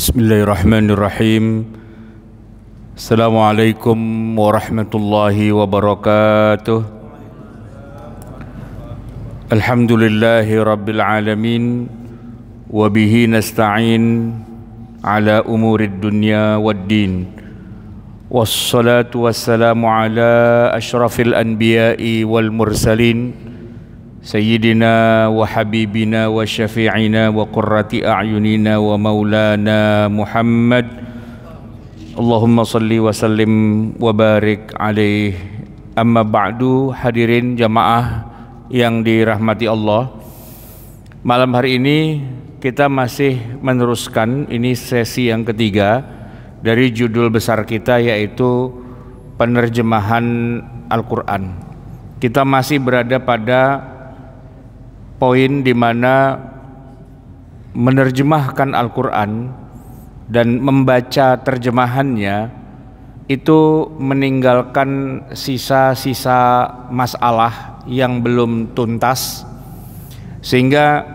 Bismillahirrahmanirrahim. Assalamualaikum warahmatullahi wabarakatuh. Alhamdulillahi rabbil alamin. Wabihi nasta'in ala umurid dunya waddin. Wassalatu wassalamu ala ashrafil anbiya'i wal mursalin, Sayyidina wa habibina wa syafi'ina wa qurrati a'yunina wa maulana Muhammad. Allahumma salli wa sallim wa barik alaih. Amma ba'du, hadirin jamaah yang dirahmati Allah. Malam hari ini kita masih meneruskan, ini sesi yang ketiga dari judul besar kita, yaitu penerjemahan Al-Quran. Kita masih berada pada poin di mana menerjemahkan Al-Quran dan membaca terjemahannya itu meninggalkan sisa-sisa masalah yang belum tuntas, sehingga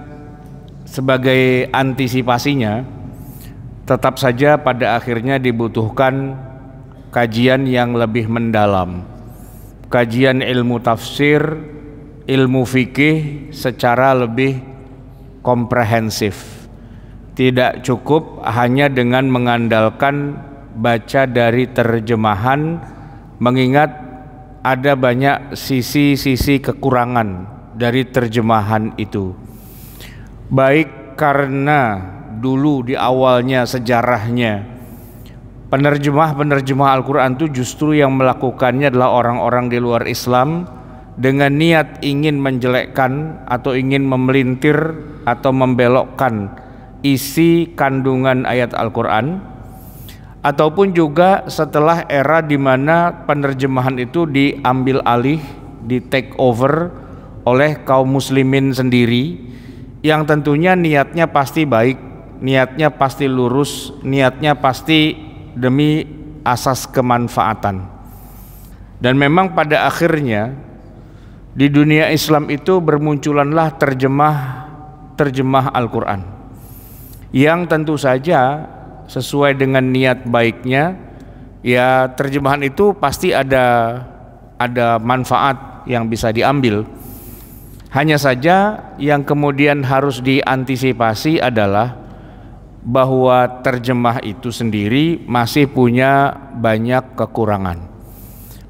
sebagai antisipasinya tetap saja pada akhirnya dibutuhkan kajian yang lebih mendalam, kajian ilmu tafsir, ilmu fikih secara lebih komprehensif. Tidak cukup hanya dengan mengandalkan baca dari terjemahan, mengingat ada banyak sisi-sisi kekurangan dari terjemahan itu. Baik karena dulu di awalnya sejarahnya penerjemah Al-Quran itu justru yang melakukannya adalah orang-orang di luar Islam dengan niat ingin menjelekkan atau ingin memelintir atau membelokkan isi kandungan ayat Al-Quran, ataupun juga setelah era di mana penerjemahan itu diambil alih, di take over oleh kaum muslimin sendiri, yang tentunya niatnya pasti baik, niatnya pasti lurus, niatnya pasti demi asas kemanfaatan. Dan memang pada akhirnya di dunia Islam itu bermunculanlah terjemah Al-Quran yang tentu saja sesuai dengan niat baiknya. Ya, terjemahan itu pasti ada manfaat yang bisa diambil. Hanya saja yang kemudian harus diantisipasi adalah bahwa terjemah itu sendiri masih punya banyak kekurangan.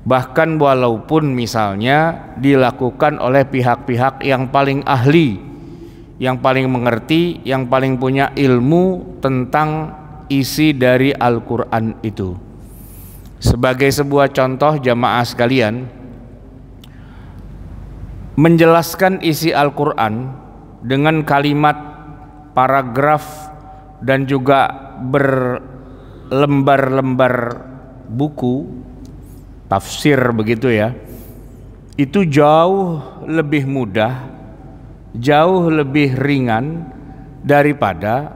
Bahkan walaupun misalnya dilakukan oleh pihak-pihak yang paling ahli, yang paling mengerti, yang paling punya ilmu tentang isi dari Al-Quran itu. Sebagai sebuah contoh jamaah sekalian, menjelaskan isi Al-Quran dengan kalimat, paragraf, dan juga berlembar-lembar buku tafsir begitu ya, itu jauh lebih mudah, jauh lebih ringan daripada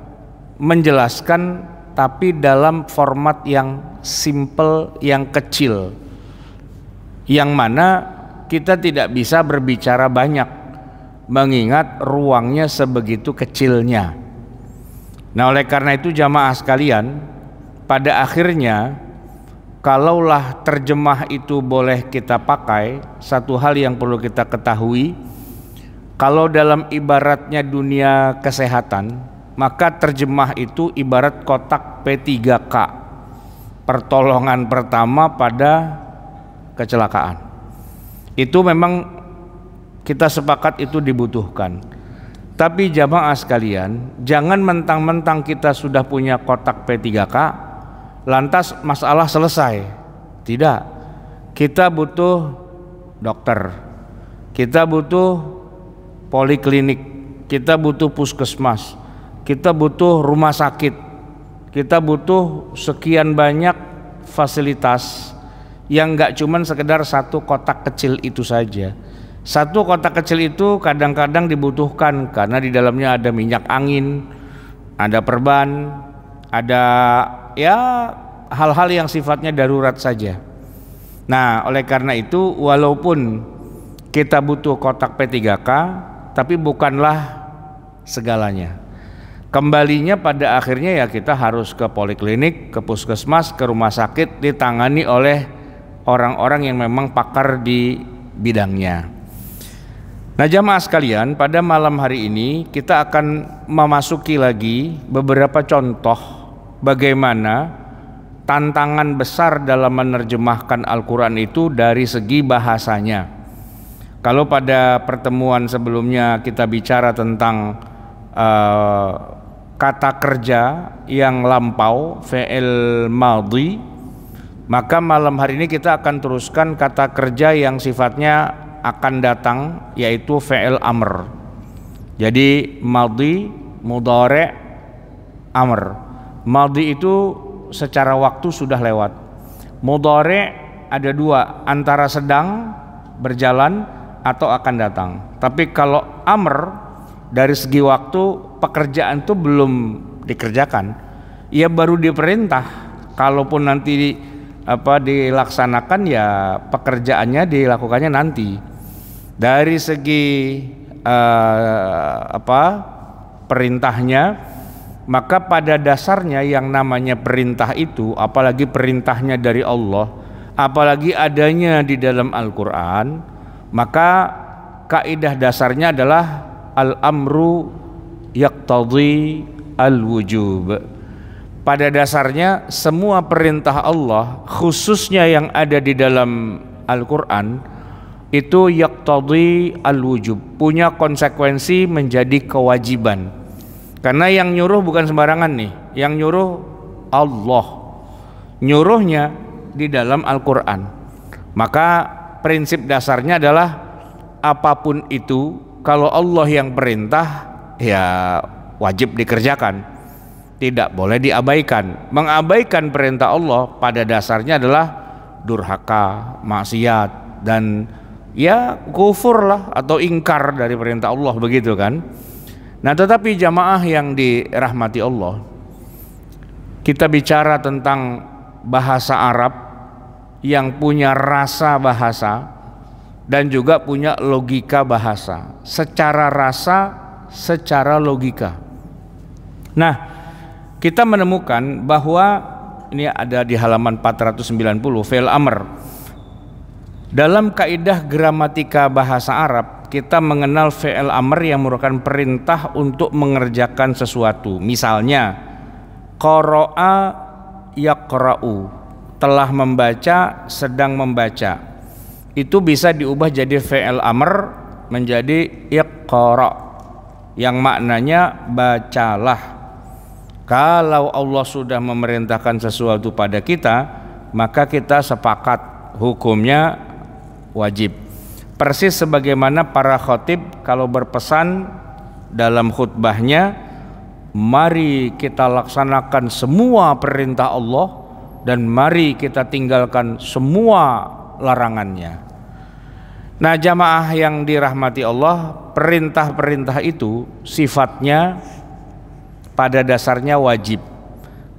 menjelaskan tapi dalam format yang simple, yang kecil, yang mana kita tidak bisa berbicara banyak mengingat ruangnya sebegitu kecilnya. Nah, oleh karena itu jamaah sekalian, pada akhirnya kalaulah terjemah itu boleh kita pakai, satu hal yang perlu kita ketahui, kalau dalam ibaratnya dunia kesehatan, maka terjemah itu ibarat kotak P3K, pertolongan pertama pada kecelakaan. Itu memang kita sepakat itu dibutuhkan. Tapi jamaah sekalian, jangan mentang-mentang kita sudah punya kotak P3K lantas masalah selesai. Tidak. Kita butuh dokter, kita butuh poliklinik, kita butuh puskesmas, kita butuh rumah sakit, kita butuh sekian banyak fasilitas yang enggak cuman sekedar satu kotak kecil itu saja. Satu kotak kecil itu kadang-kadang dibutuhkan karena di dalamnya ada minyak angin, ada perban, ada ya hal-hal yang sifatnya darurat saja. Nah, oleh karena itu walaupun kita butuh kotak P3K, tapi bukanlah segalanya. Kembalinya pada akhirnya ya kita harus ke poliklinik, ke puskesmas, ke rumah sakit, ditangani oleh orang-orang yang memang pakar di bidangnya. Nah jamaah sekalian, pada malam hari ini kita akan memasuki lagi beberapa contoh bagaimana tantangan besar dalam menerjemahkan Al-Quran itu dari segi bahasanya. Kalau pada pertemuan sebelumnya kita bicara tentang kata kerja yang lampau, fi'il madhi, maka malam hari ini kita akan teruskan kata kerja yang sifatnya akan datang, yaitu fi'il amr. Jadi madhi, mudhari', amr. Madhi itu secara waktu sudah lewat. Mudhari' ada dua, antara sedang berjalan atau akan datang. Tapi kalau amr dari segi waktu pekerjaan itu belum dikerjakan, ia baru diperintah. Kalaupun nanti dilaksanakan ya pekerjaannya dilakukannya nanti. Dari segi perintahnya, maka pada dasarnya yang namanya perintah itu, apalagi perintahnya dari Allah, apalagi adanya di dalam Al-Quran, maka kaidah dasarnya adalah al-amru yaqtadhi al-wujub. Pada dasarnya semua perintah Allah, khususnya yang ada di dalam Al-Quran, itu yaqtadhi al-wujub, punya konsekuensi menjadi kewajiban. Karena yang nyuruh bukan sembarangan nih, yang nyuruh Allah, nyuruhnya di dalam Al-Quran. Maka prinsip dasarnya adalah apapun itu, kalau Allah yang perintah ya wajib dikerjakan, tidak boleh diabaikan. Mengabaikan perintah Allah pada dasarnya adalah durhaka, maksiat, dan ya kufur lah atau ingkar dari perintah Allah, begitu kan. Nah tetapi jamaah yang dirahmati Allah, kita bicara tentang bahasa Arab yang punya rasa bahasa dan juga punya logika bahasa, secara rasa, secara logika. Nah kita menemukan bahwa ini ada di halaman 490, fi'il amr. Dalam kaidah gramatika bahasa Arab, kita mengenal fi'il amr yang merupakan perintah untuk mengerjakan sesuatu. Misalnya qara'a yaqra'u, telah membaca, sedang membaca. Itu bisa diubah jadi fi'il amr menjadi iqra, yang maknanya bacalah. Kalau Allah sudah memerintahkan sesuatu pada kita, maka kita sepakat hukumnya wajib. Persis sebagaimana para khotib kalau berpesan dalam khutbahnya, mari kita laksanakan semua perintah Allah dan mari kita tinggalkan semua larangannya. Nah jamaah yang dirahmati Allah, perintah-perintah itu sifatnya pada dasarnya wajib.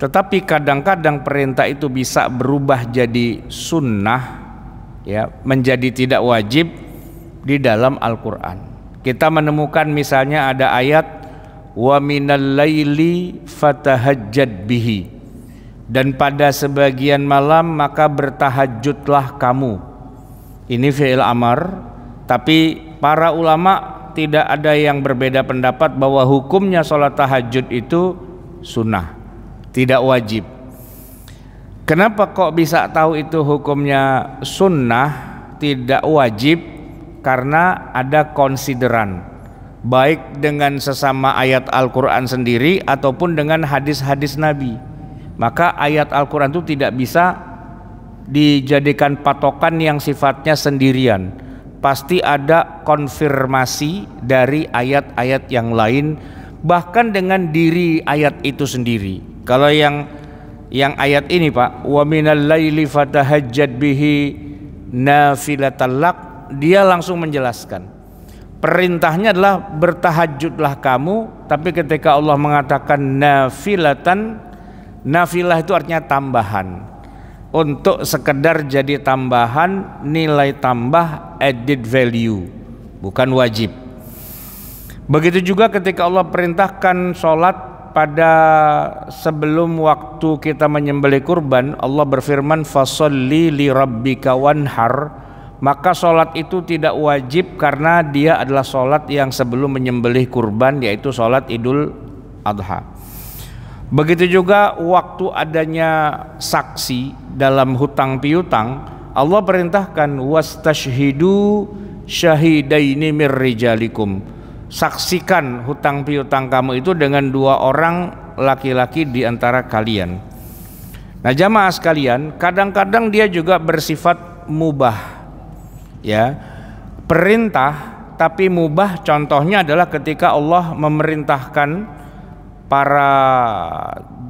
Tetapi kadang-kadang perintah itu bisa berubah jadi sunnah, ya, menjadi tidak wajib di dalam Al-Quran. Kita menemukan misalnya ada ayat wa minal laili fatahajjad bihi, dan pada sebagian malam maka bertahajudlah kamu. Ini fi'il amar, tapi para ulama tidak ada yang berbeda pendapat bahwa hukumnya sholat tahajud itu sunnah, tidak wajib. Kenapa kok bisa tahu itu hukumnya sunnah, tidak wajib? Karena ada konsideran, baik dengan sesama ayat Al-Quran sendiri ataupun dengan hadis-hadis Nabi. Maka ayat Al-Quran itu tidak bisa dijadikan patokan yang sifatnya sendirian. Pasti ada konfirmasi dari ayat-ayat yang lain, bahkan dengan diri ayat itu sendiri. Kalau yang ayat ini Pak, wa minal laili fatahajjad bihi nafilatan lak, dia langsung menjelaskan perintahnya adalah bertahajudlah kamu. Tapi ketika Allah mengatakan nafilatan, nafilah itu artinya tambahan, untuk sekedar jadi tambahan, nilai tambah, added value, bukan wajib. Begitu juga ketika Allah perintahkan sholat pada sebelum waktu kita menyembelih kurban, Allah berfirman fasholli li rabbika wanhar, maka sholat itu tidak wajib karena dia adalah sholat yang sebelum menyembelih kurban, yaitu sholat Idul Adha. Begitu juga waktu adanya saksi dalam hutang piutang, Allah perintahkan wastashhidu syahidaini mir rijalikum, saksikan hutang piutang kamu itu dengan 2 orang laki-laki di antara kalian. Nah jamaah sekalian, kadang-kadang dia juga bersifat mubah, ya, perintah tapi mubah. Contohnya adalah ketika Allah memerintahkan para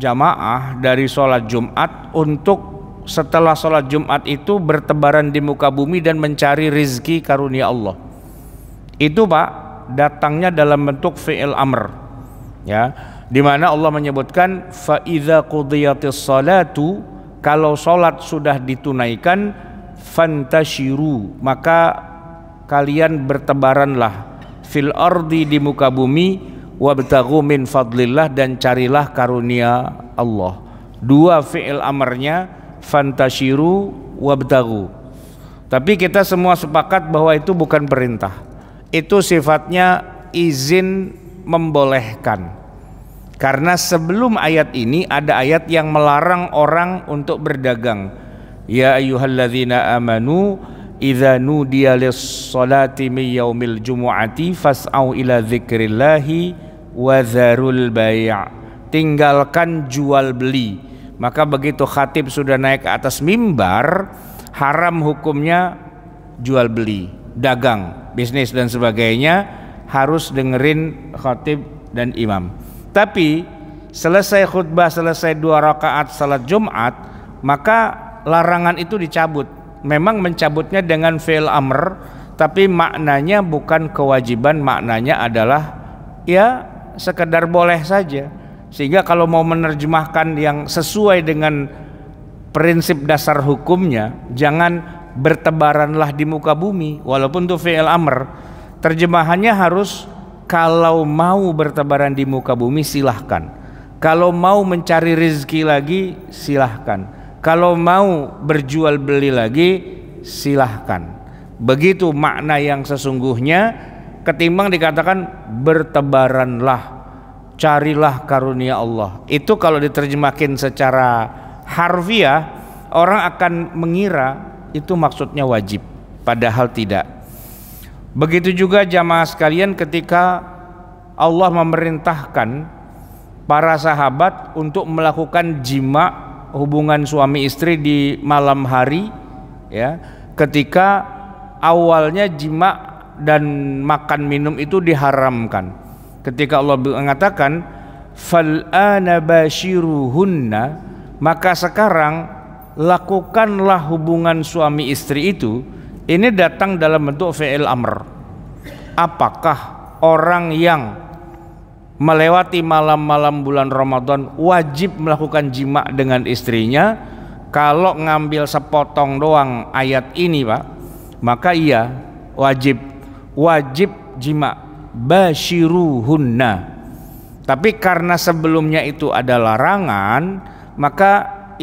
jamaah dari sholat Jumat untuk setelah sholat Jumat itu bertebaran di muka bumi dan mencari rizki karunia Allah. Itu Pak, datangnya dalam bentuk fi'il amr, ya, di mana Allah menyebutkan fa idza qudiyatis salatu, kalau salat sudah ditunaikan, fantashiru, maka kalian bertebaranlah fil ardi, di muka bumi, wabtaghu min fadlillah, dan carilah karunia Allah. 2 fi'il amrnya fantashiru wabtaghu. Tapi kita semua sepakat bahwa itu bukan perintah. Itu sifatnya izin membolehkan. Karena sebelum ayat ini ada ayat yang melarang orang untuk berdagang. Ya ayyuhalladzina amanu idza nudiya lis-salati min yaumil jumu'ati fas'au ila dzikrillahi wa dzarul bai'. Tinggalkan jual beli. Maka begitu khatib sudah naik ke atas mimbar, haram hukumnya jual beli, dagang, bisnis dan sebagainya, harus dengerin khatib dan imam. Tapi selesai khutbah, selesai 2 rakaat salat Jumat, maka larangan itu dicabut. Memang mencabutnya dengan fi'il amr, tapi maknanya bukan kewajiban, maknanya adalah ya sekedar boleh saja. Sehingga kalau mau menerjemahkan yang sesuai dengan prinsip dasar hukumnya, jangan bertebaranlah di muka bumi, walaupun itu fi'il amr. Terjemahannya harus kalau mau bertebaran di muka bumi silahkan, kalau mau mencari rezeki lagi silahkan, kalau mau berjual beli lagi silahkan. Begitu makna yang sesungguhnya, ketimbang dikatakan bertebaranlah, carilah karunia Allah. Itu kalau diterjemahkan secara harfiah, orang akan mengira itu maksudnya wajib, padahal tidak. Begitu juga jamaah sekalian, ketika Allah memerintahkan para sahabat untuk melakukan jima, hubungan suami istri di malam hari, ya, ketika awalnya jima dan makan minum itu diharamkan. Ketika Allah mengatakan fal'ana bashiruhunna, maka sekarang lakukanlah hubungan suami istri itu. Ini datang dalam bentuk fi'il amr. Apakah orang yang melewati malam-malam bulan Ramadan wajib melakukan jima dengan istrinya? Kalau ngambil sepotong doang ayat ini Pak, maka iya, wajib jima, bashiruhunna. Tapi karena sebelumnya itu ada larangan, maka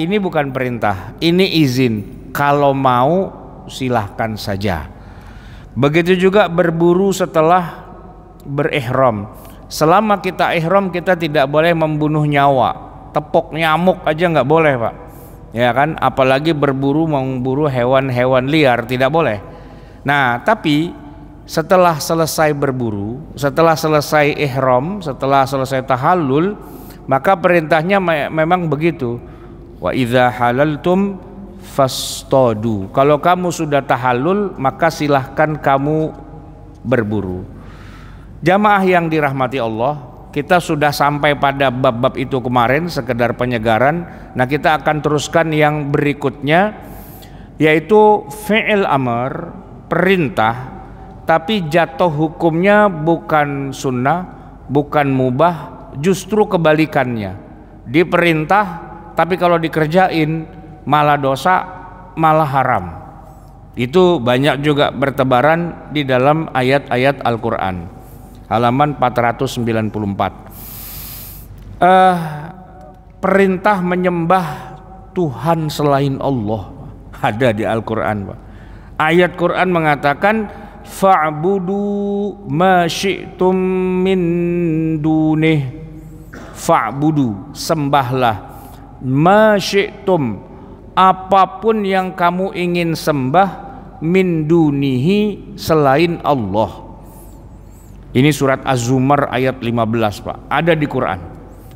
ini bukan perintah, ini izin. Kalau mau silahkan saja. Begitu juga berburu setelah berihram. Selama kita ihram, kita tidak boleh membunuh nyawa. Tepok nyamuk aja nggak boleh Pak, ya kan, apalagi berburu, memburu hewan-hewan liar, tidak boleh. Nah tapi setelah selesai berburu, setelah selesai ihram, setelah selesai tahallul, maka perintahnya memang begitu. Wa idza halaltum fastadu. Kalau kamu sudah tahallul, maka silahkan kamu berburu. Jamaah yang dirahmati Allah, kita sudah sampai pada bab-bab itu kemarin, sekedar penyegaran. Nah kita akan teruskan yang berikutnya, yaitu fi'il amr, perintah, tapi jatuh hukumnya bukan sunnah, bukan mubah, justru kebalikannya. Diperintah, tapi kalau dikerjain malah dosa, malah haram. Itu banyak juga bertebaran di dalam ayat-ayat Al-Quran. Halaman 494. perintah menyembah Tuhan selain Allah ada di Al-Quran, Pak. Ayat Quran mengatakan fa'budu ma syi'tum min dunih. Fa'budu, sembahlah, ma syi'tum, apapun yang kamu ingin sembah, min dunihi, selain Allah. Ini surat Az-Zumar ayat 15, Pak. Ada di Quran.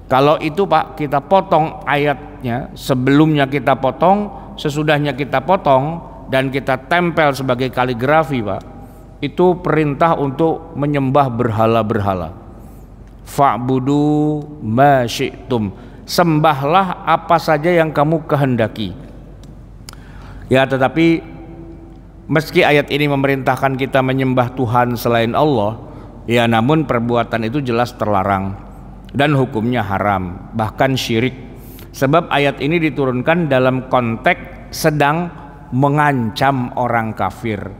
Kalau itu, Pak, kita potong ayatnya, sebelumnya kita potong, sesudahnya kita potong, dan kita tempel sebagai kaligrafi, Pak. Itu perintah untuk menyembah berhala-berhala. Fa'budu ma syi'tum, sembahlah apa saja yang kamu kehendaki. Ya, tetapi meski ayat ini memerintahkan kita menyembah Tuhan selain Allah, ya, namun perbuatan itu jelas terlarang dan hukumnya haram, bahkan syirik. Sebab ayat ini diturunkan dalam konteks sedang mengancam orang kafir.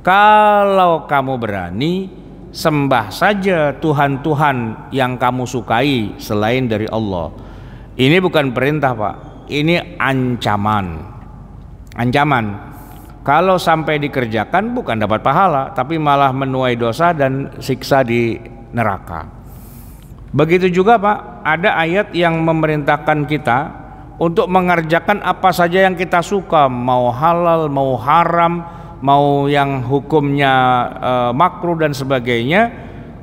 Kalau kamu berani, sembah saja Tuhan-Tuhan yang kamu sukai selain dari Allah. Ini bukan perintah, Pak. Ini ancaman. Ancaman. Kalau sampai dikerjakan bukan dapat pahala, tapi malah menuai dosa dan siksa di neraka. Begitu juga, Pak, ada ayat yang memerintahkan kita untuk mengerjakan apa saja yang kita suka, mau halal, mau haram, mau yang hukumnya makruh dan sebagainya.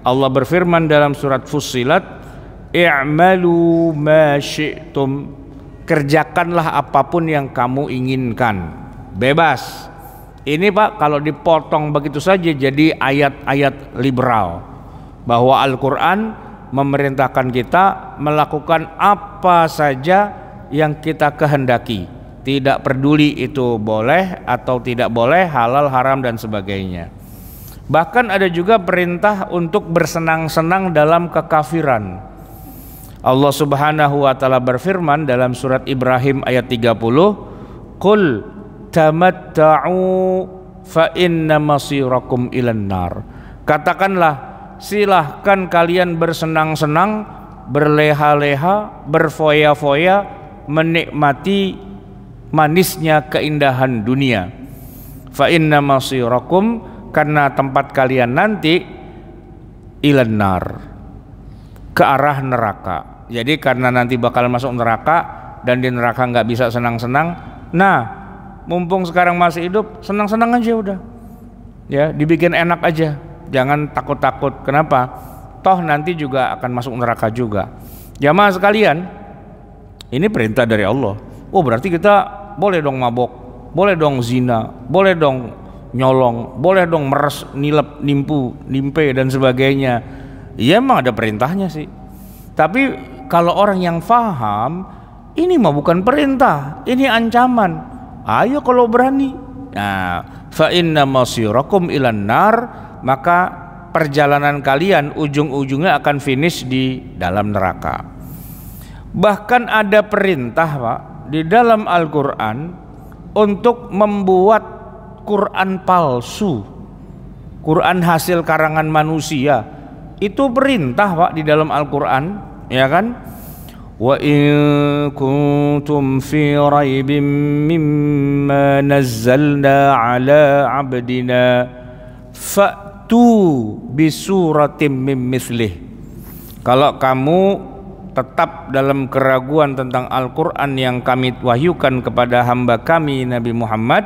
Allah berfirman dalam surat Fussilat, i'malu ma syi'tum, kerjakanlah apapun yang kamu inginkan, bebas. Ini, Pak, kalau dipotong begitu saja jadi ayat-ayat liberal, bahwa Al-Quran memerintahkan kita melakukan apa saja yang kita kehendaki, tidak peduli itu boleh atau tidak boleh, halal, haram dan sebagainya. Bahkan ada juga perintah untuk bersenang-senang dalam kekafiran. Allah Subhanahu wa taala berfirman dalam surat Ibrahim ayat 30, "Qul tamatta'u fa inna masirakum ilan nar." Katakanlah, silahkan kalian bersenang-senang, berleha-leha, berfoya-foya, menikmati manisnya keindahan dunia. Fa inna masirakum, karena tempat kalian nanti ilan nar, ke arah neraka. Jadi karena nanti bakal masuk neraka dan di neraka nggak bisa senang-senang. Nah, mumpung sekarang masih hidup, senang-senang aja udah. Ya, dibikin enak aja. Jangan takut-takut. Kenapa? Toh nanti juga akan masuk neraka juga. Jamaah sekalian, ini perintah dari Allah. Oh, berarti kita boleh dong mabok, boleh dong zina, boleh dong nyolong, boleh dong meres, nilep, nimpe dan sebagainya. Ya, emang ada perintahnya sih. Tapi kalau orang yang faham, ini mah bukan perintah, ini ancaman. Ayo kalau berani. Nah, fa inna masirakum ilan nar, maka perjalanan kalian ujung-ujungnya akan finish di dalam neraka. Bahkan ada perintah, Pak, di dalam Al-Quran untuk membuat Quran palsu, Quran hasil karangan manusia. Itu perintah, Pak, di dalam Al-Quran, ya kan? Wa in kuntum fi raibim mimma nazzalna ala abdina fa'tu bisuratim mim mithlih. Kalau kamu tetap dalam keraguan tentang Al-Quran yang kami wahyukan kepada hamba kami Nabi Muhammad,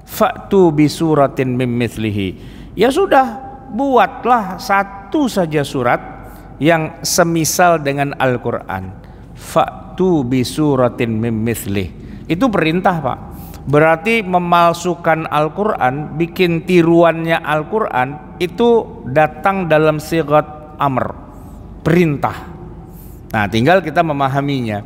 fa'tu bisuratin mim mithlihi, ya sudah, buatlah satu saja surat yang semisal dengan Al-Quran. Fa'tu bisuratin mim mithlih, itu perintah, Pak. Berarti memalsukan Al-Quran, bikin tiruannya Al-Quran, itu datang dalam sigat amr, perintah. Nah, tinggal kita memahaminya.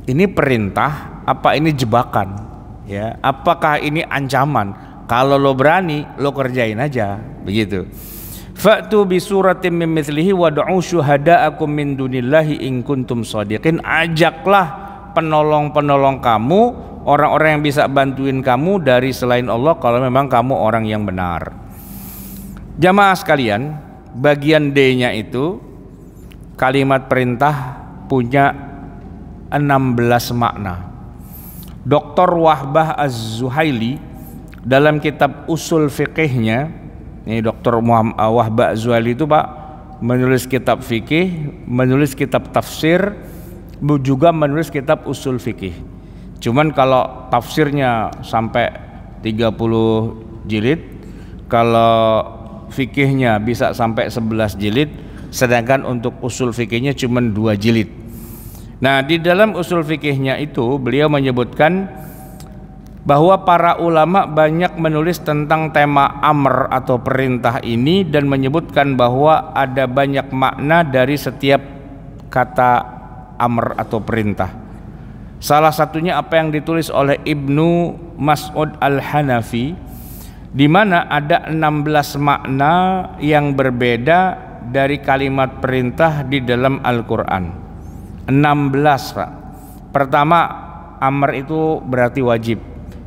Ini perintah apa ini jebakan? Ya, apakah ini ancaman? Kalau lo berani, lo kerjain aja, begitu. Fa'tu bi suratin mim mithlihi wad'u syuhada'akum min dunillahi in kuntum shadiqin. Ajaklah penolong-penolong kamu, orang-orang yang bisa bantuin kamu dari selain Allah kalau memang kamu orang yang benar. Jamaah sekalian, bagian D-nya itu kalimat perintah punya 16 makna. Dr. Wahbah Az-Zuhaili dalam kitab usul fikihnya, ini Dr. Wahbah Az-Zuhaili itu Pak menulis kitab fikih, menulis kitab tafsir, juga menulis kitab usul fikih. Cuman kalau tafsirnya sampai 30 jilid, kalau fikihnya bisa sampai 11 jilid, sedangkan untuk usul fikihnya cuma 2 jilid. Nah, di dalam usul fikihnya itu beliau menyebutkan bahwa para ulama banyak menulis tentang tema amr atau perintah ini dan menyebutkan bahwa ada banyak makna dari setiap kata amr atau perintah. Salah satunya apa yang ditulis oleh Ibnu Mas'ud Al-Hanafi, di mana ada 16 makna yang berbeda dari kalimat perintah di dalam Al-Quran. 16 Pak. Pertama, amr itu berarti wajib.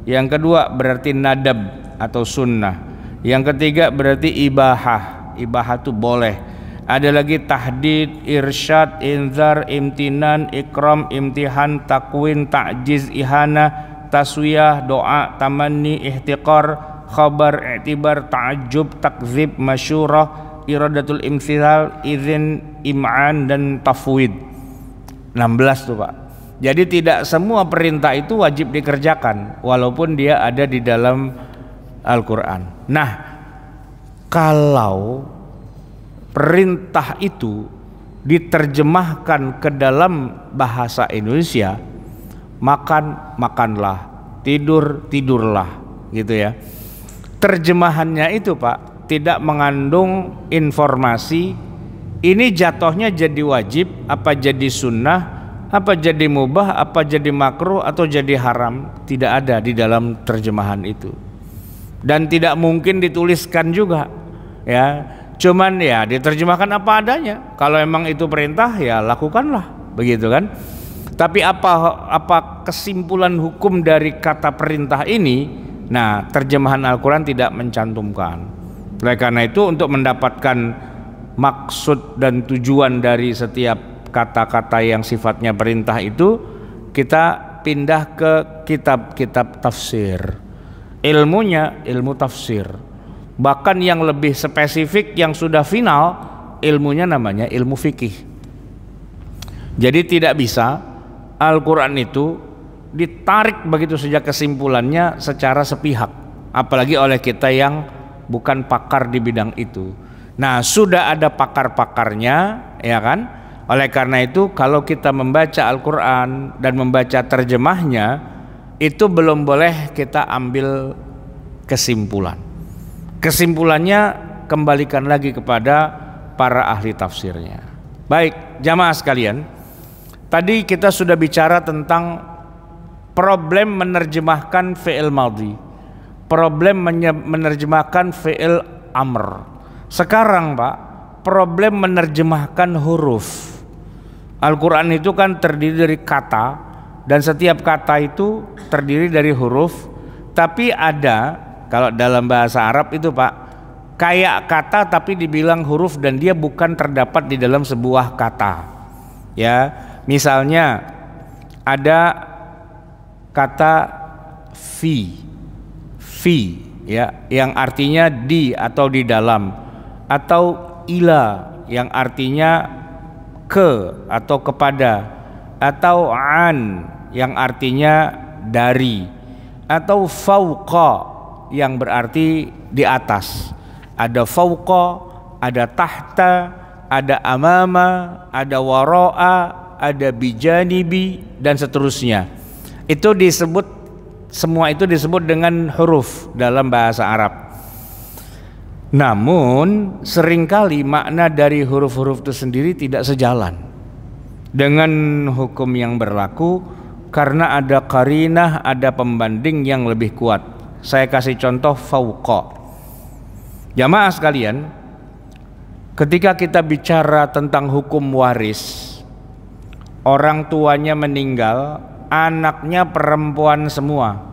Yang kedua berarti nadab atau sunnah. Yang ketiga berarti ibahah. Ibahah itu boleh. Ada lagi tahdid, irsyad, inzar, imtinan, ikram, imtihan, takwin, ta'jiz, ihana, taswiyah, doa, tamanni, ihtiqar, khabar, i'tibar, ta'ajjub, takzib, masyurah, iradatul imtithal, izin, im'an, dan tafwid. 16 tuh Pak. Jadi tidak semua perintah itu wajib dikerjakan walaupun dia ada di dalam Al-Quran. Nah, kalau perintah itu diterjemahkan ke dalam bahasa Indonesia, makan, makanlah, tidur, tidurlah, gitu ya. Terjemahannya itu Pak tidak mengandung informasi ini jatuhnya jadi wajib, apa jadi sunnah, apa jadi mubah, apa jadi makruh, atau jadi haram. Tidak ada di dalam terjemahan itu. Dan tidak mungkin dituliskan juga, ya. Cuman ya diterjemahkan apa adanya. Kalau emang itu perintah ya lakukanlah, begitu kan. Tapi apa kesimpulan hukum dari kata perintah ini? Nah, terjemahan Al-Quran tidak mencantumkan. Oleh karena itu untuk mendapatkan maksud dan tujuan dari setiap kata-kata yang sifatnya perintah itu, kita pindah ke kitab-kitab tafsir. Ilmunya ilmu tafsir. Bahkan yang lebih spesifik, yang sudah final, ilmunya namanya ilmu fikih. Jadi tidak bisa Al-Quran itu ditarik begitu saja kesimpulannya secara sepihak, apalagi oleh kita yang bukan pakar di bidang itu. Nah, sudah ada pakar-pakarnya, ya kan? Oleh karena itu kalau kita membaca Al-Quran dan membaca terjemahnya, itu belum boleh kita ambil kesimpulan. Kesimpulannya kembalikan lagi kepada para ahli tafsirnya. Baik, jamaah sekalian, tadi kita sudah bicara tentang problem menerjemahkan fi'il madhi, problem menerjemahkan fi'il amr. Sekarang Pak, problem menerjemahkan huruf. Al-Quran itu kan terdiri dari kata, dan setiap kata itu terdiri dari huruf. Tapi ada, kalau dalam bahasa Arab itu Pak, kayak kata tapi dibilang huruf dan dia bukan terdapat di dalam sebuah kata. Ya, misalnya ada kata fi, ya, yang artinya di atau di dalam, atau ila yang artinya ke atau kepada, atau an yang artinya dari, atau fauqa yang berarti di atas. Ada fauqa, ada tahta, ada amama, ada wara'a, ada bijanibi, dan seterusnya. Itu disebut, semua itu disebut dengan huruf dalam bahasa Arab. Namun seringkali makna dari huruf-huruf itu sendiri tidak sejalan dengan hukum yang berlaku, karena ada qarinah, ada pembanding yang lebih kuat. Saya kasih contoh fauqa. Jamaah sekalian, ketika kita bicara tentang hukum waris, orang tuanya meninggal, anaknya perempuan semua.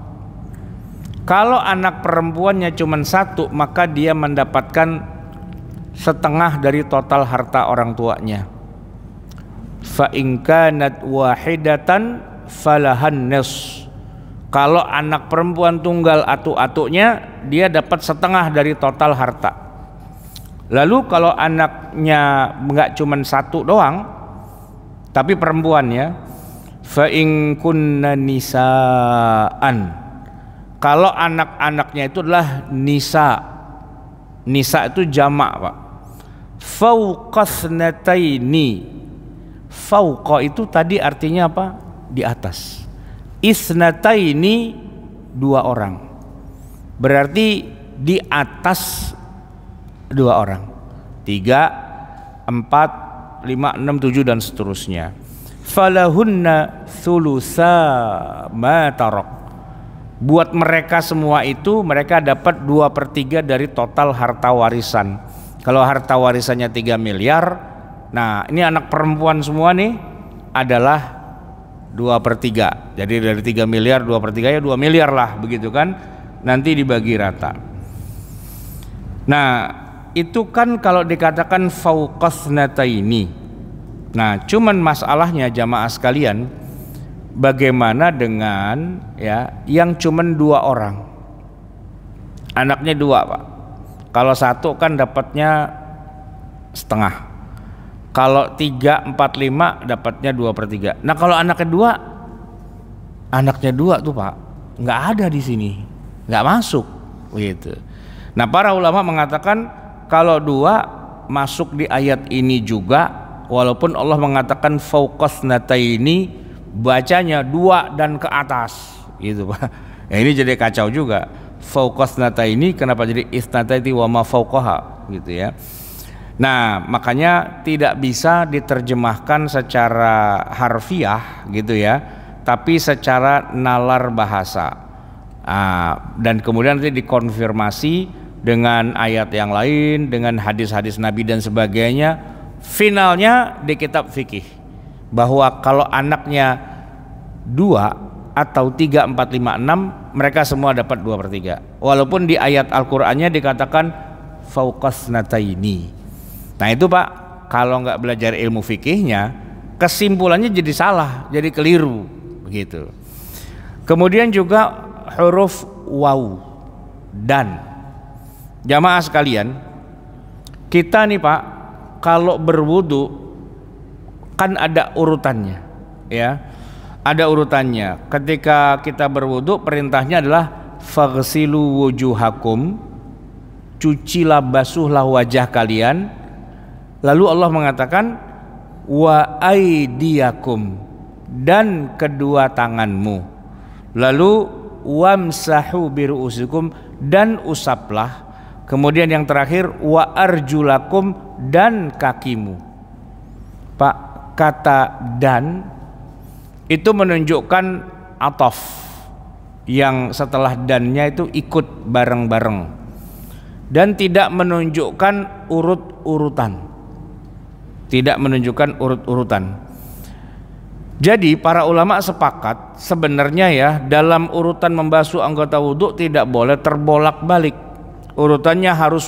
Kalau anak perempuannya cuma satu, maka dia mendapatkan setengah dari total harta orang tuanya. fa in kanat wahidatan falahan nis. Kalau anak perempuan tunggal atuk-atuknya, dia dapat setengah dari total harta. Lalu kalau anaknya nggak cuma satu doang, tapi perempuannya, fa in kunna nisaan. Kalau anak-anaknya itu adalah nisa. Nisa itu jamak, Pak. Fauqasnataini. Fauqa itu tadi artinya apa? Di atas. Isnataini, 2 orang. Berarti di atas 2 orang. 3, 4, 5, 6, 7 dan seterusnya. Falahunna thulutsa ma tarak. Buat mereka semua itu, mereka dapat 2/3 dari total harta warisan. Kalau harta warisannya 3 miliar, nah ini anak perempuan semua nih adalah 2/3. Jadi dari 3 miliar 2/3 ya 2 miliar lah, begitu kan, nanti dibagi rata. Nah itu kan kalau dikatakan fauqasnataini. Nah cuman masalahnya jamaah sekalian, bagaimana dengan ya yang cuman 2 orang, anaknya 2, Pak. Kalau 1 kan dapatnya setengah. Kalau 3, 4, 5 dapatnya 2/3. Nah kalau anaknya 2 tuh, Pak, nggak ada di sini, nggak masuk, gitu. Nah para ulama mengatakan kalau 2 masuk di ayat ini juga, walaupun Allah mengatakan fauqasnataini, bacanya 2 dan ke atas, gitu, Pak. Ya, ini jadi kacau juga. Fauqasnataini kenapa jadi isnataini wa ma fauqaha, gitu ya. Nah makanya tidak bisa diterjemahkan secara harfiah, gitu ya, tapi secara nalar bahasa. Dan kemudian nanti dikonfirmasi dengan ayat yang lain, dengan hadis-hadis Nabi dan sebagainya. Finalnya di kitab fikih bahwa kalau anaknya 2 atau 3, 4, 5, 6, mereka semua dapat 2/3. Walaupun di ayat Al-Qur'annya dikatakan fauqasnataini. Nah itu, Pak, kalau nggak belajar ilmu fikihnya, kesimpulannya jadi salah, jadi keliru, begitu. Kemudian juga huruf waw dan. Jamaah sekalian, kita nih, Pak, kalau berwudu kan ada urutannya, ya. Ada urutannya. Ketika kita berwudu, perintahnya adalah faghsilu wujuhakum, cucilah, basuhlah wajah kalian. Lalu Allah mengatakan wa aidiyakum, dan kedua tanganmu. Lalu wamsahu biru'usikum, dan usaplah. Kemudian yang terakhir wa arjulakum, dan kakimu. Pak, kata dan itu menunjukkan ataf, yang setelah dannya itu ikut bareng-bareng, dan tidak menunjukkan urut-urutan. Tidak menunjukkan urut-urutan. Jadi para ulama sepakat sebenarnya ya, dalam urutan membasuh anggota wudhu tidak boleh terbolak-balik. Urutannya harus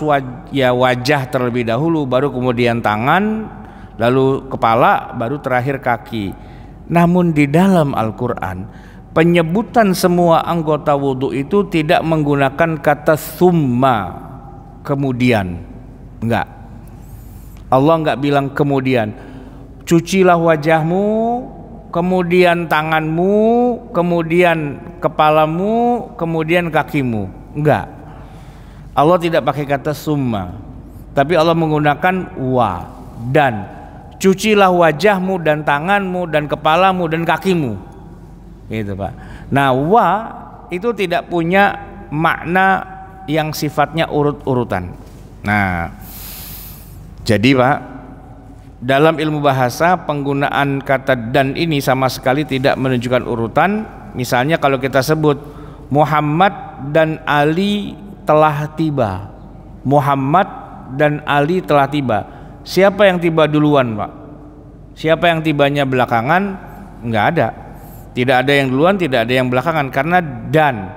wajah terlebih dahulu, baru kemudian tangan, lalu kepala, baru terakhir kaki. Namun di dalam Al-Quran, penyebutan semua anggota wudhu itu tidak menggunakan kata summa, kemudian. Enggak. Allah enggak bilang kemudian cucilah wajahmu, kemudian tanganmu, kemudian kepalamu, kemudian kakimu. Enggak. Allah tidak pakai kata summa, tapi Allah menggunakan wa dan. Cucilah wajahmu dan tanganmu dan kepalamu dan kakimu, gitu, Pak. Nah wa itu tidak punya makna yang sifatnya urut-urutan. Nah jadi, Pak, dalam ilmu bahasa penggunaan kata dan ini sama sekali tidak menunjukkan urutan. Misalnya kalau kita sebut Muhammad dan Ali telah tiba, Muhammad dan Ali telah tiba, siapa yang tiba duluan, Pak? Siapa yang tibanya belakangan? Enggak ada. Tidak ada yang duluan, tidak ada yang belakangan, karena dan.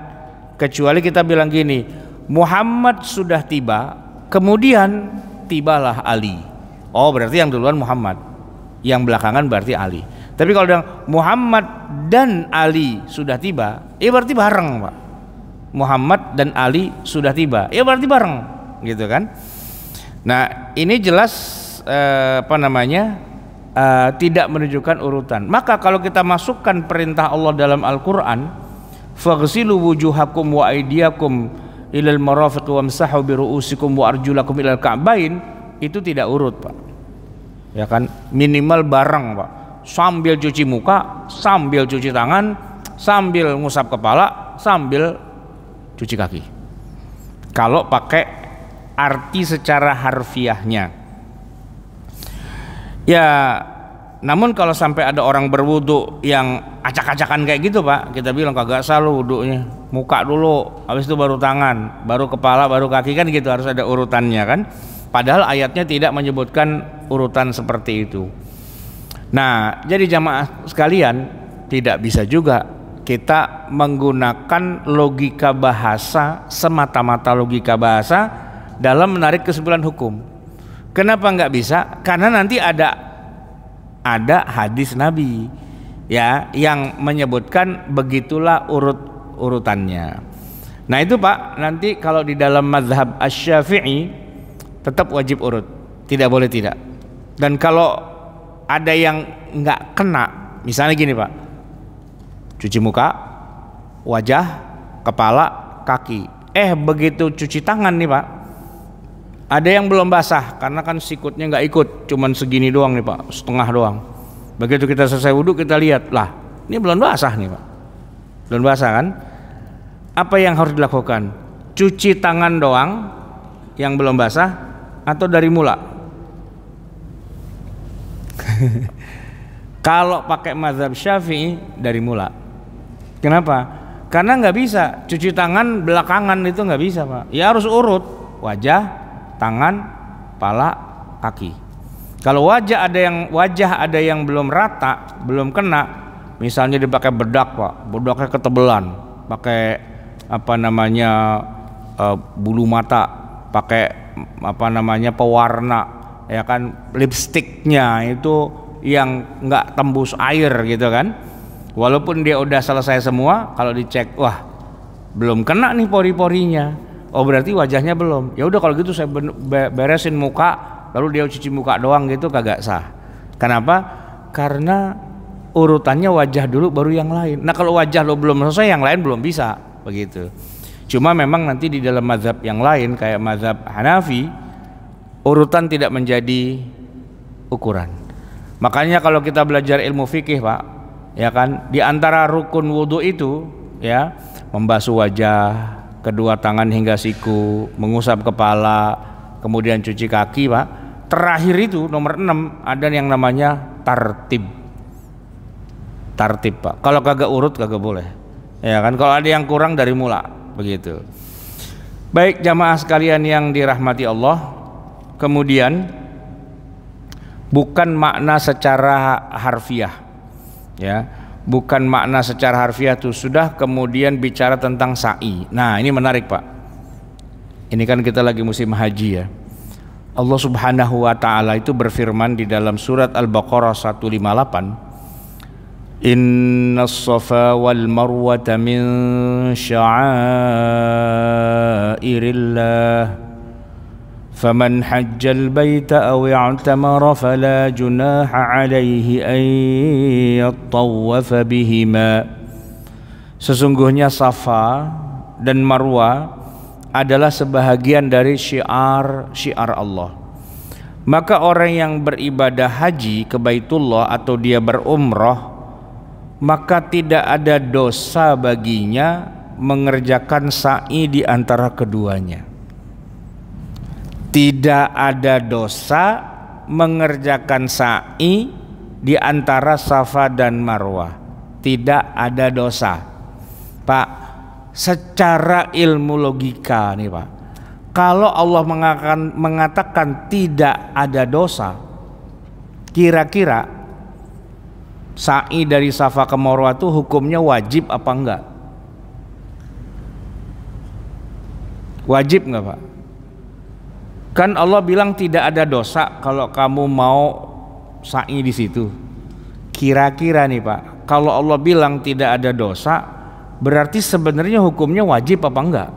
Kecuali kita bilang gini, Muhammad sudah tiba, kemudian tibalah Ali. Oh berarti yang duluan Muhammad. Yang belakangan berarti Ali. Tapi kalau bilang Muhammad dan Ali sudah tiba, ya berarti bareng, Pak. Muhammad dan Ali sudah tiba, ya berarti bareng, gitu kan? Nah, ini jelas tidak menunjukkan urutan. Maka kalau kita masukkan perintah Allah dalam Al-Quran, faghsilu wujuhakum wa aydiyakum ilal marafiq wamsahu bi ru'usikum wa arjulakum ilal ka'bain, itu tidak urut, Pak. Ya kan, minimal bareng, Pak. Sambil cuci muka, sambil cuci tangan, sambil ngusap kepala, sambil cuci kaki. Kalau pakai arti secara harfiahnya. Ya, namun kalau sampai ada orang berwudu yang acak-acakan kayak gitu, Pak, kita bilang kagak sah lu wudunya. Muka dulu, habis itu baru tangan, baru kepala, baru kaki, kan gitu, harus ada urutannya kan. Padahal ayatnya tidak menyebutkan urutan seperti itu. Nah, jadi jamaah sekalian, tidak bisa juga kita menggunakan logika bahasa, semata-mata logika bahasa dalam menarik kesimpulan hukum. Kenapa nggak bisa? Karena nanti ada hadis Nabi ya yang menyebutkan begitulah urutannya. Nah itu, Pak, nanti kalau di dalam mazhab Asy-Syafi'i tetap wajib urut, tidak boleh tidak. Dan kalau ada yang nggak kena, misalnya gini, Pak, cuci muka, wajah, kepala, kaki. Begitu cuci tangan nih, Pak, ada yang belum basah karena kan sikutnya nggak ikut, cuman segini doang nih, Pak, setengah doang. Begitu kita selesai wudhu, kita lihat, lah ini belum basah nih, Pak, belum basah kan. Apa yang harus dilakukan? Cuci tangan doang yang belum basah atau dari mula? Kalau pakai mazhab Syafi'i dari mula. Kenapa? Karena nggak bisa cuci tangan belakangan, itu nggak bisa, Pak. Ya harus urut, wajah, tangan, kepala, kaki. Kalau wajah ada yang belum rata, belum kena, misalnya dipakai bedak, Pak, bedaknya ketebelan, pakai bulu mata, pakai pewarna, ya kan, lipstiknya itu yang nggak tembus air gitu kan. Walaupun dia udah selesai semua, kalau dicek, wah belum kena nih pori-porinya, oh berarti wajahnya belum. Ya udah kalau gitu saya beresin muka, lalu dia cuci muka doang, gitu kagak sah. Kenapa? Karena urutannya wajah dulu baru yang lain. Nah kalau wajah lo belum selesai, yang lain belum bisa, begitu. Cuma memang nanti di dalam mazhab yang lain kayak mazhab Hanafi, urutan tidak menjadi ukuran. Makanya kalau kita belajar ilmu fikih, Pak, ya kan, di antara rukun wudhu itu ya membasuh wajah, kedua tangan hingga siku, mengusap kepala, kemudian cuci kaki, Pak. Terakhir itu nomor 6 ada yang namanya tartib, Pak. Kalau kagak urut kagak boleh, ya kan. Kalau ada yang kurang dari mula, begitu. Baik jamaah sekalian yang dirahmati Allah, kemudian bukan makna secara harfiah, ya, bukan makna secara harfiah itu sudah kemudian bicara tentang sa'i. Nah ini menarik, Pak. Ini kan kita lagi musim haji ya. Allah Subhanahu wa ta'ala itu berfirman di dalam surat Al-Baqarah 158, Innas safa wal marwata min sya'airillah faman hajjal baita aw i'tamara fala junaha alaihi an yattawafa bihima. Sesungguhnya Safa dan Marwa adalah sebahagian dari syiar Allah. Maka orang yang beribadah haji ke Baitullah atau dia berumrah, maka tidak ada dosa baginya mengerjakan sa'i di antara keduanya. Tidak ada dosa mengerjakan sa'i di antara Safa dan Marwah. Tidak ada dosa, Pak. Secara ilmu logika nih, Pak, kalau Allah mengatakan tidak ada dosa, kira-kira sa'i dari Safa ke Marwah itu hukumnya wajib apa enggak? Wajib enggak, Pak? Kan Allah bilang tidak ada dosa kalau kamu mau sa'i di situ. Kira-kira nih Pak, kalau Allah bilang tidak ada dosa, berarti sebenarnya hukumnya wajib apa enggak?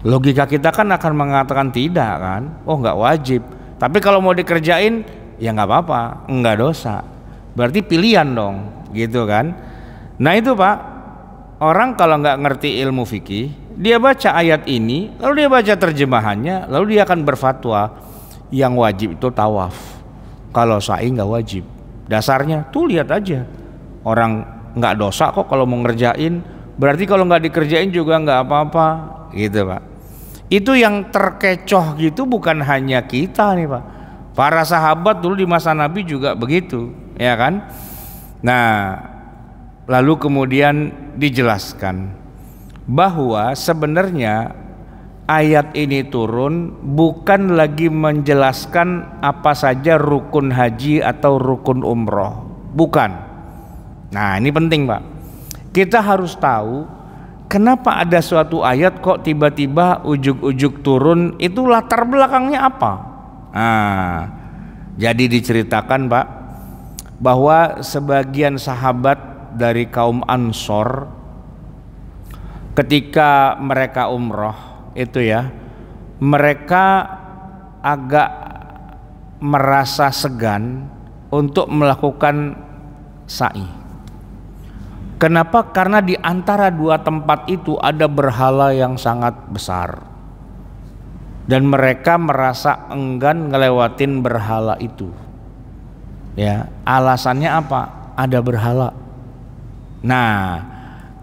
Logika kita kan akan mengatakan tidak kan, oh enggak wajib. Tapi kalau mau dikerjain ya nggak apa-apa, enggak dosa. Berarti pilihan dong, gitu kan? Nah itu Pak, orang kalau nggak ngerti ilmu fikih, dia baca ayat ini, lalu dia baca terjemahannya, lalu dia akan berfatwa yang wajib itu tawaf. Kalau sa'i nggak wajib. Dasarnya tuh lihat aja, orang nggak dosa kok kalau mau ngerjain. Berarti kalau nggak dikerjain juga nggak apa-apa, gitu Pak. Itu yang terkecoh gitu bukan hanya kita nih Pak. Para sahabat dulu di masa Nabi juga begitu, ya kan? Nah, lalu kemudian dijelaskan bahwa sebenarnya ayat ini turun bukan lagi menjelaskan apa saja rukun haji atau rukun umroh, bukan. Nah, ini penting Pak. Kita harus tahu kenapa ada suatu ayat kok tiba-tiba ujug-ujug turun, itu latar belakangnya apa? Nah, jadi diceritakan Pak bahwa sebagian sahabat dari kaum Ansor ketika mereka umroh itu ya, mereka agak merasa segan untuk melakukan sa'i. Kenapa? Karena di antara dua tempat itu ada berhala yang sangat besar. Dan mereka merasa enggan ngelewatin berhala itu. Ya, alasannya apa? Ada berhala. Nah,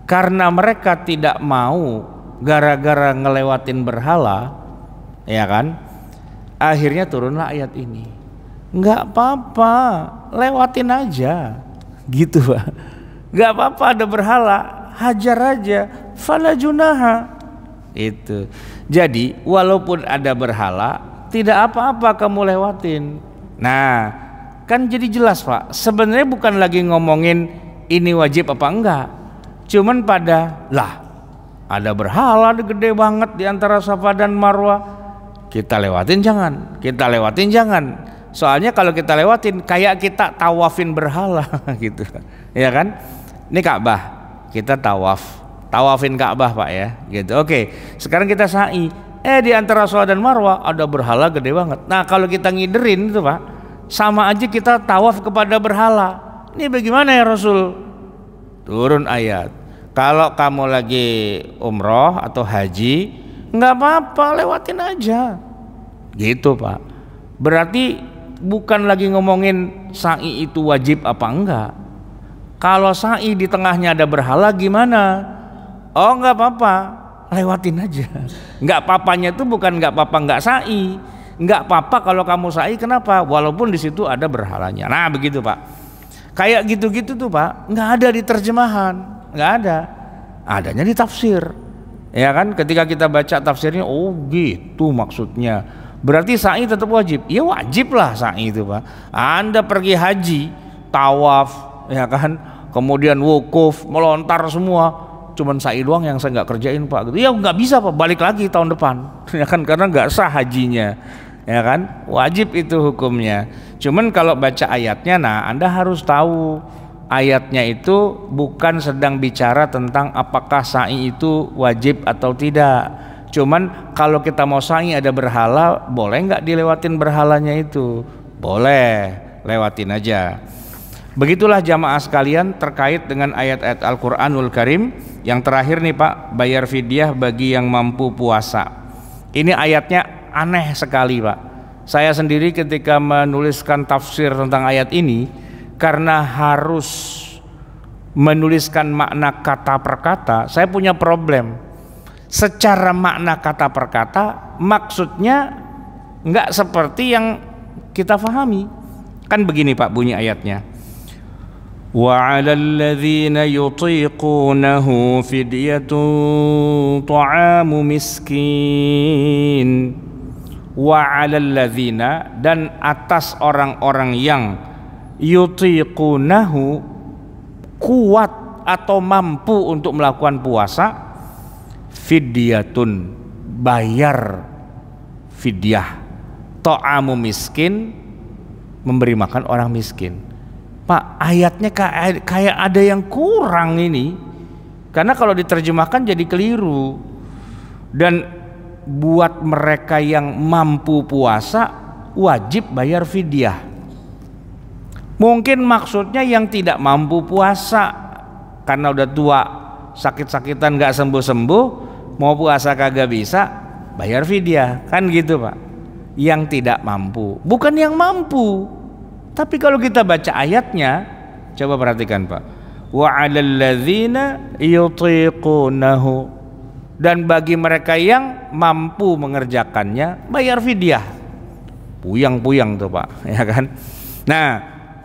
karena mereka tidak mau gara-gara ngelewatin berhala, ya kan? Akhirnya turunlah ayat ini. Enggak apa-apa, lewatin aja. Gitu, Pak. Enggak apa-apa ada berhala, hajar aja. Fala junaha. Itu. Jadi walaupun ada berhala, tidak apa-apa kamu lewatin. Nah, kan jadi jelas Pak, sebenarnya bukan lagi ngomongin ini wajib apa enggak, cuman pada lah ada berhala gede banget di antara Safa dan Marwah, kita lewatin jangan, kita lewatin jangan. Soalnya kalau kita lewatin kayak kita tawafin berhala gitu, ya kan? Ini Ka'bah, kita tawafin Ka'bah Pak ya, gitu. Oke, sekarang kita sa'i. Di antara Safa dan Marwah ada berhala gede banget. Nah, kalau kita ngiderin itu Pak, sama aja kita tawaf kepada berhala. Ini bagaimana ya Rasul? Turun ayat. Kalau kamu lagi umroh atau haji, nggak apa-apa, lewatin aja. Gitu Pak. Berarti bukan lagi ngomongin sa'i itu wajib apa enggak. Kalau sa'i di tengahnya ada berhala gimana? Oh nggak apa-apa, lewatin aja. Nggak papanya itu bukan nggak apa-apa nggak sa'i, nggak apa-apa kalau kamu sa'i. Kenapa? Walaupun di situ ada berhalanya. Nah begitu Pak. Kayak gitu-gitu tuh Pak, nggak ada di terjemahan, nggak ada. Adanya di tafsir. Ya kan? Ketika kita baca tafsirnya, oh gitu maksudnya. Berarti sa'i tetap wajib. Ya wajib lah sa'i itu Pak. Anda pergi haji, tawaf, ya kan? Kemudian wukuf, melontar semua. Cuman sa'i doang yang saya nggak kerjain Pak. Ya nggak bisa Pak, balik lagi tahun depan, ya kan? Karena nggak sah hajinya, ya kan? Wajib itu hukumnya. Cuman kalau baca ayatnya, nah Anda harus tahu ayatnya itu bukan sedang bicara tentang apakah sa'i itu wajib atau tidak. Cuman kalau kita mau sa'i ada berhala, boleh nggak dilewatin berhalanya itu? Boleh, lewatin aja. Begitulah jamaah sekalian terkait dengan ayat-ayat Al-Quranul Karim. Yang terakhir nih Pak, bayar fidyah bagi yang mampu puasa. Ini ayatnya aneh sekali Pak. Saya sendiri ketika menuliskan tafsir tentang ayat ini, karena harus menuliskan makna kata per kata, saya punya problem. Secara makna kata per kata, maksudnya nggak seperti yang kita pahami. Kan begini Pak bunyi ayatnya. وَعَلَى الَّذِينَ يُطِيقُونَهُ فِدْيَةٌ طَعَامُ مِسْكِينٍ. وَعَلَى الَّذِينَ, dan atas orang-orang yang yutiqunahu, kuat atau mampu untuk melakukan puasa, fidyatun, bayar fidyah, ta'amu miskin, memberi makan orang miskin. Pak, ayatnya kayak ada yang kurang ini. Karena kalau diterjemahkan jadi keliru. Dan buat mereka yang mampu puasa wajib bayar fidyah. Mungkin maksudnya yang tidak mampu puasa karena udah tua, sakit-sakitan gak sembuh-sembuh, mau puasa kagak bisa, bayar fidyah, kan gitu Pak. Yang tidak mampu, bukan yang mampu. Tapi kalau kita baca ayatnya, coba perhatikan Pak. Wa 'alal ladzina yutiqunahu, dan bagi mereka yang mampu mengerjakannya bayar fidyah. Puyang-puyang tuh Pak, ya kan? Nah,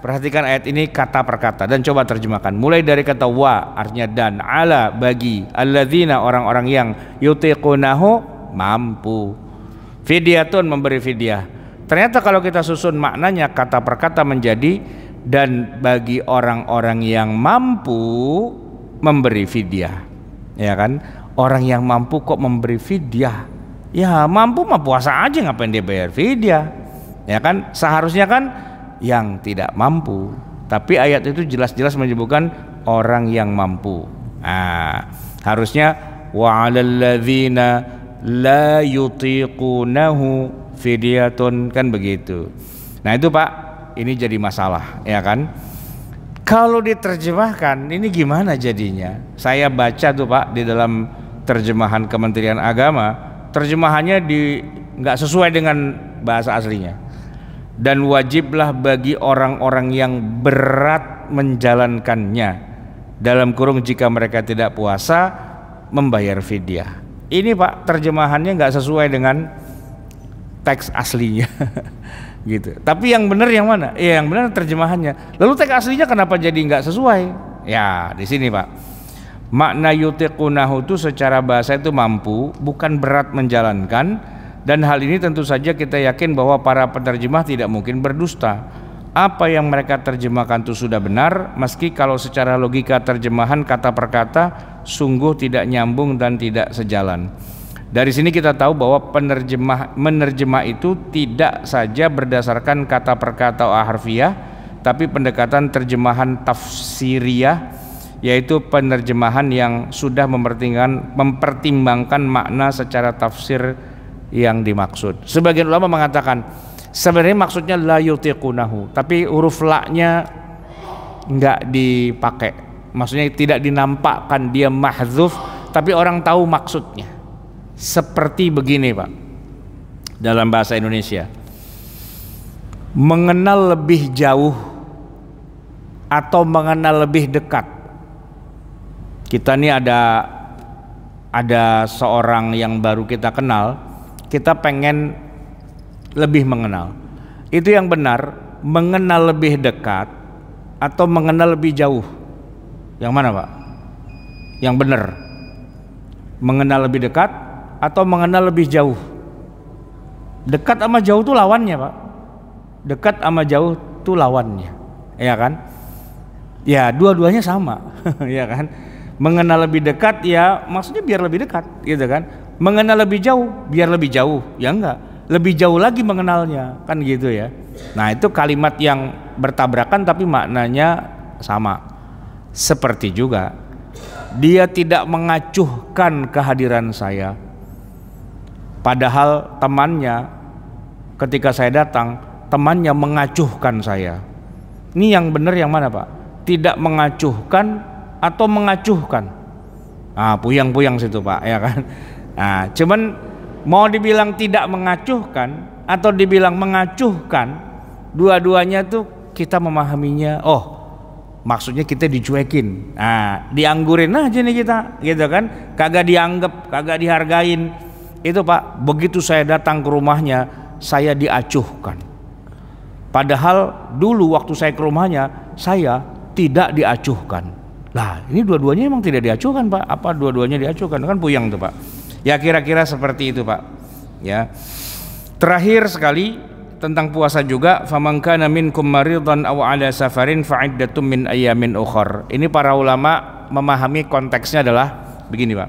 perhatikan ayat ini kata per kata dan coba terjemahkan. Mulai dari kata wa artinya dan, ala bagi, alladzina orang-orang yang yutiqunahu mampu, fidyatun memberi fidyah. Ternyata kalau kita susun maknanya kata per kata menjadi dan bagi orang-orang yang mampu memberi fidyah, ya kan? Orang yang mampu kok memberi fidyah? Ya mampu mah puasa aja, ngapain dia bayar fidyah? Ya kan? Seharusnya kan yang tidak mampu. Tapi ayat itu jelas-jelas menyebutkan orang yang mampu. Nah, harusnya wa 'alal ladzina la yutiqunahu fidyatun, kan begitu. Nah itu Pak, ini jadi masalah, ya kan? Kalau diterjemahkan ini gimana jadinya? Saya baca tuh Pak di dalam terjemahan Kementerian Agama, terjemahannya nggak sesuai dengan bahasa aslinya. Dan wajiblah bagi orang-orang yang berat menjalankannya, dalam kurung jika mereka tidak puasa membayar fidyah. Ini Pak terjemahannya nggak sesuai dengan teks aslinya. Gitu. Tapi yang benar yang mana? Ya yang benar terjemahannya. Lalu teks aslinya kenapa jadi nggak sesuai? Ya di sini Pak. Makna yutiqunahu itu secara bahasa itu mampu, bukan berat menjalankan. Dan hal ini tentu saja kita yakin bahwa para penerjemah tidak mungkin berdusta. Apa yang mereka terjemahkan itu sudah benar, meski kalau secara logika terjemahan kata per kata sungguh tidak nyambung dan tidak sejalan. Dari sini kita tahu bahwa menerjemah itu tidak saja berdasarkan kata per kata harfiah, tapi pendekatan terjemahan tafsiriyah, yaitu penerjemahan yang sudah mempertimbangkan makna secara tafsir yang dimaksud. Sebagian ulama mengatakan sebenarnya maksudnya la yutiqunahu, tapi huruf la-nya enggak dipakai. Maksudnya tidak dinampakkan, dia mahdzuf, tapi orang tahu maksudnya. Seperti begini Pak, dalam bahasa Indonesia, mengenal lebih jauh atau mengenal lebih dekat. Kita nih ada seorang yang baru kita kenal, kita pengen lebih mengenal. Itu yang benar, mengenal lebih dekat atau mengenal lebih jauh? Yang mana Pak? Yang benar, mengenal lebih dekat atau mengenal lebih jauh? Dekat sama jauh itu lawannya Pak. Dekat sama jauh itu lawannya, ya kan? Ya dua-duanya sama. Ya kan? Mengenal lebih dekat ya maksudnya biar lebih dekat, gitu kan? Mengenal lebih jauh biar lebih jauh, ya enggak, lebih jauh lagi mengenalnya, kan gitu ya. Nah itu kalimat yang bertabrakan tapi maknanya sama. Seperti juga dia tidak mengacuhkan kehadiran saya, padahal temannya ketika saya datang, temannya mengacuhkan saya. Ini yang benar yang mana Pak? Tidak mengacuhkan atau mengacuhkan? Ah, puyang-puyang situ Pak, ya kan? Nah, cuman mau dibilang tidak mengacuhkan atau dibilang mengacuhkan, dua-duanya tuh kita memahaminya, oh maksudnya kita dicuekin, nah dianggurin aja nih kita, gitu kan? Kagak dianggap, kagak dihargain. Itu Pak, begitu saya datang ke rumahnya, saya diacuhkan. Padahal dulu waktu saya ke rumahnya, saya tidak diacuhkan. Lah, ini dua-duanya emang tidak diacuhkan Pak? Apa dua-duanya diacuhkan? Kan puyang tuh Pak. Ya kira-kira seperti itu Pak. Ya. Terakhir sekali tentang puasa juga, faman kana minkum maridan aw ala safarin fa'iddatum min ayamin ukhar. Ini para ulama memahami konteksnya adalah begini Pak.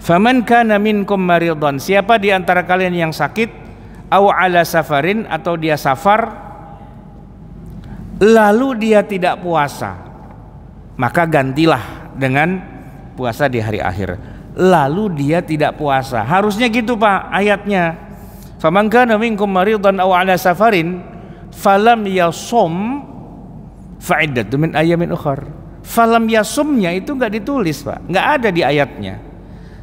Faman kana minkum maridan, siapa di antara kalian yang sakit, aw ala safarin atau dia safar, lalu dia tidak puasa, maka gantilah dengan puasa di hari akhir. Lalu dia tidak puasa, harusnya gitu Pak ayatnya. Faman kana minkum maridan aw ala safarin falam yasum fa'iddatun min ayamin ukhar. Falam yasumnya itu nggak ditulis Pak, nggak ada di ayatnya.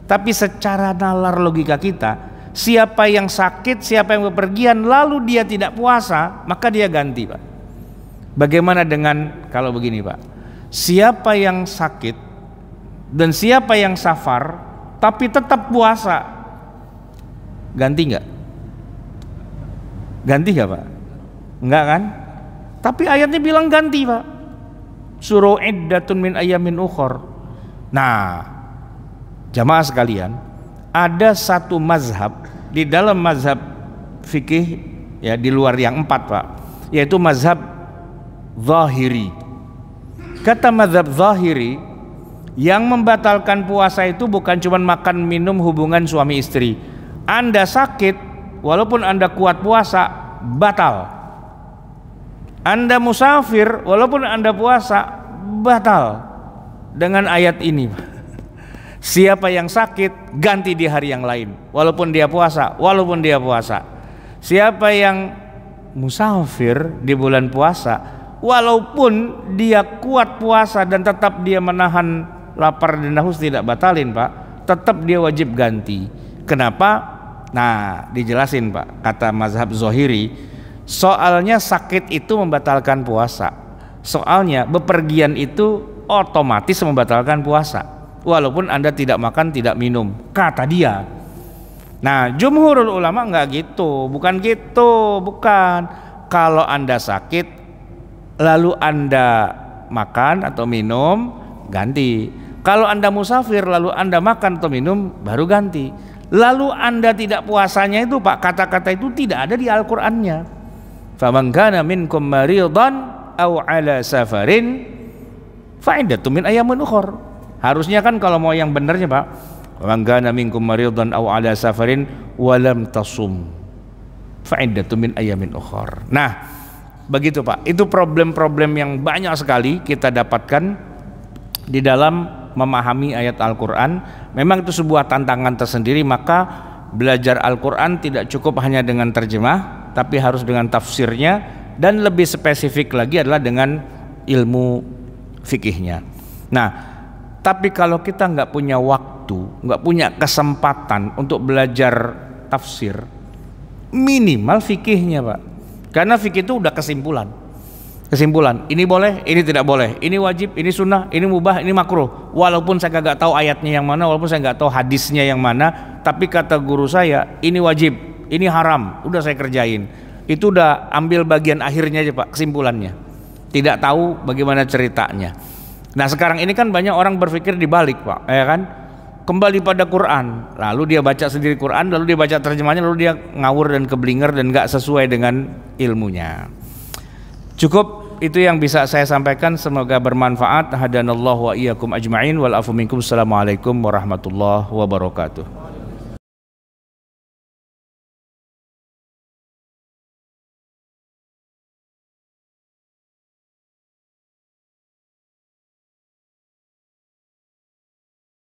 Tapi secara nalar logika kita, siapa yang sakit, siapa yang bepergian lalu dia tidak puasa, maka dia ganti Pak. Bagaimana dengan kalau begini Pak, siapa yang sakit dan siapa yang safar tapi tetap puasa, ganti nggak? Ganti nggak Pak? Enggak kan? Tapi ayatnya bilang ganti Pak. Suruh iddatun min ayamin ukhor. Nah, jamaah sekalian, ada satu mazhab di dalam mazhab fikih ya, di luar yang 4 Pak, yaitu mazhab zahiri. Kata mazhab zahiri, yang membatalkan puasa itu bukan cuma makan minum hubungan suami istri. Anda sakit, walaupun Anda kuat puasa, batal. Anda musafir, walaupun Anda puasa, batal. Dengan ayat ini, siapa yang sakit, ganti di hari yang lain, walaupun dia puasa, Siapa yang musafir di bulan puasa, walaupun dia kuat puasa dan tetap dia menahan lapar dan haus, tidak batalin Pak, tetap dia wajib ganti. Kenapa? Nah, dijelasin Pak, kata mazhab Zahiri, soalnya sakit itu membatalkan puasa, soalnya bepergian itu otomatis membatalkan puasa walaupun Anda tidak makan tidak minum, kata dia. Nah, jumhurul ulama enggak gitu, bukan gitu, bukan. Kalau Anda sakit lalu Anda makan atau minum, ganti. Kalau Anda musafir lalu Anda makan atau minum, baru ganti. Lalu Anda tidak puasanya itu Pak, kata-kata itu tidak ada di Al-Qur'annya. Faman kana minkum maridan aw ala safarin fa'iddatun min ayamin ukhor. Harusnya kan kalau mau yang benernya Pak, faman kana minkum maridan aw ala safarin walam tasum fa'iddatun min ayamin ukhor. Nah, begitu Pak, itu problem-problem yang banyak sekali kita dapatkan di dalam memahami ayat Al-Quran. Memang itu sebuah tantangan tersendiri, maka belajar Al-Quran tidak cukup hanya dengan terjemah, tapi harus dengan tafsirnya, dan lebih spesifik lagi adalah dengan ilmu fikihnya. Nah, tapi kalau kita nggak punya waktu, nggak punya kesempatan untuk belajar tafsir, minimal fikihnya Pak, karena fikih itu udah kesimpulan, ini boleh, ini tidak boleh, ini wajib, ini sunnah, ini mubah, ini makruh. Walaupun saya nggak tahu ayatnya yang mana, walaupun saya nggak tahu hadisnya yang mana, tapi kata guru saya ini wajib, ini haram, udah saya kerjain. Itu udah ambil bagian akhirnya aja Pak, kesimpulannya. Tidak tahu bagaimana ceritanya. Nah, sekarang ini kan banyak orang berpikir dibalik Pak, ya kan? Kembali pada Quran, lalu dia baca sendiri Quran, lalu dia baca terjemahnya, lalu dia ngawur dan keblinger dan nggak sesuai dengan ilmunya. Cukup itu yang bisa saya sampaikan, semoga bermanfaat. Hadanallahu wa iyyakum ajma'in wal afu minkum. Assalamualaikum warahmatullahi wabarakatuh.